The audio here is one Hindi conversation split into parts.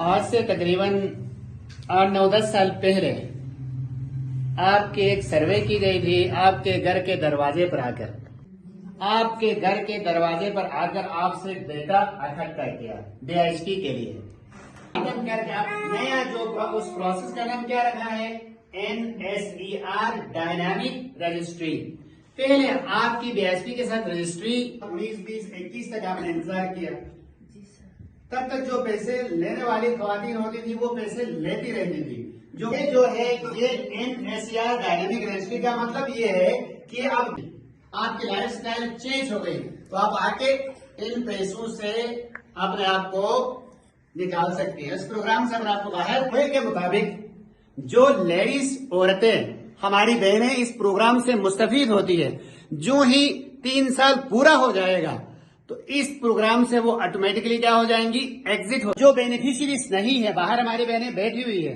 आज से तकरीबन 8-9-10 साल पहले आपकी एक सर्वे की गई थी आपके घर के दरवाजे पर आकर। आपके घर के दरवाजे पर आकर आपसे डेटा इकट्ठा किया BHP के लिए। करके आप नया जो उस प्रोसेस का नाम क्या रखा है, NSER डायनामिक रजिस्ट्री। पहले आपकी BHP के साथ रजिस्ट्री 19, 20, 21 तक आपने इंतजार किया। तब तक जो पैसे लेने वाली खवातीन होती थी वो पैसे लेती रहती थी। जो है ये NSER डायनामिक रजिस्ट्री का मतलब ये है कि अब आपकी लाइफ स्टाइल चेंज हो गई, तो आप आके इन पैसों से अपने आप को निकाल सकती है। इस प्रोग्राम से अगर आपको बाहर हुए के मुताबिक जो लेडीज औरतें हमारी बहनें इस प्रोग्राम से मुस्तफीद होती है, जो ही 3 साल पूरा हो जाएगा तो इस प्रोग्राम से वो ऑटोमेटिकली क्या हो जाएंगी, एग्जिट हो। जो बेनिफिशियरीज नहीं है, बाहर हमारी बहनें बैठी हुई है,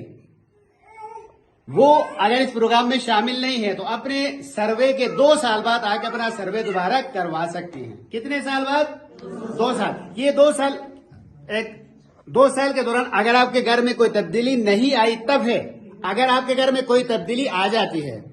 वो अगर इस प्रोग्राम में शामिल नहीं है तो अपने सर्वे के 2 साल बाद आके अपना सर्वे दोबारा करवा सकती हैं। कितने साल बाद? 2 साल। ये 2 साल के दौरान अगर आपके घर में कोई तब्दीली नहीं आई तब है। अगर आपके घर में कोई तब्दीली आ जाती है,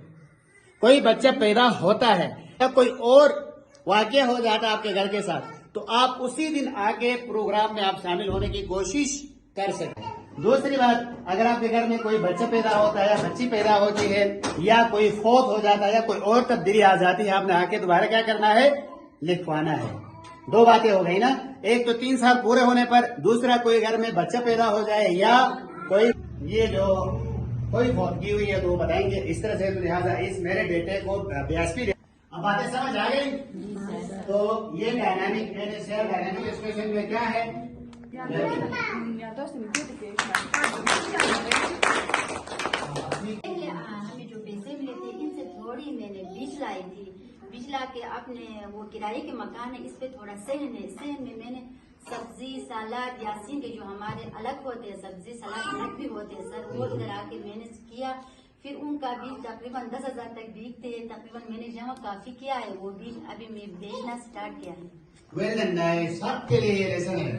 कोई बच्चा पैदा होता है या कोई और वाकया हो जाता है आपके घर के साथ, तो आप उसी दिन आके प्रोग्राम में आप शामिल होने की कोशिश कर सकते हैं। दूसरी बात, अगर आपके घर में कोई बच्चा पैदा होता है या बच्ची पैदा होती है या कोई फौत हो जाता है या कोई और तब्दीली आ जाती है, आपने आके दोबारा क्या करना है, लिखवाना है। 2 बातें हो गई ना, एक तो 3 साल पूरे होने पर, दूसरा कोई घर में बच्चा पैदा हो जाए या कोई ये जो कोई फौतगी हुई है तो बताएंगे इस तरह से। तो लिहाजा इस मेरे बेटे को BHP। अब बातें समझ आ गई? तो ये डायनामिक NSER डायनामिक एक्सप्रेशन में क्या है, हमें जो पैसे मिले थे इनसे थोड़ी मैंने बीज लाई थी। बीज ला के अपने वो किराए के मकान है इस पे थोड़ा सहन में मैंने सब्जी सलाद यासीन के जो हमारे अलग होते हैं, सब्जी सलाद अलग भी होते हैं सर, वो इधर आके मैंने किया। फिर उनका बीज तकरीबन 10,000 तक बिकते हैं। तकरीबन मैंने जमा काफी किया है, वो बीज अभी मैं बेचना स्टार्ट किया है। Well and nice. सबके लिए ये लेसन है।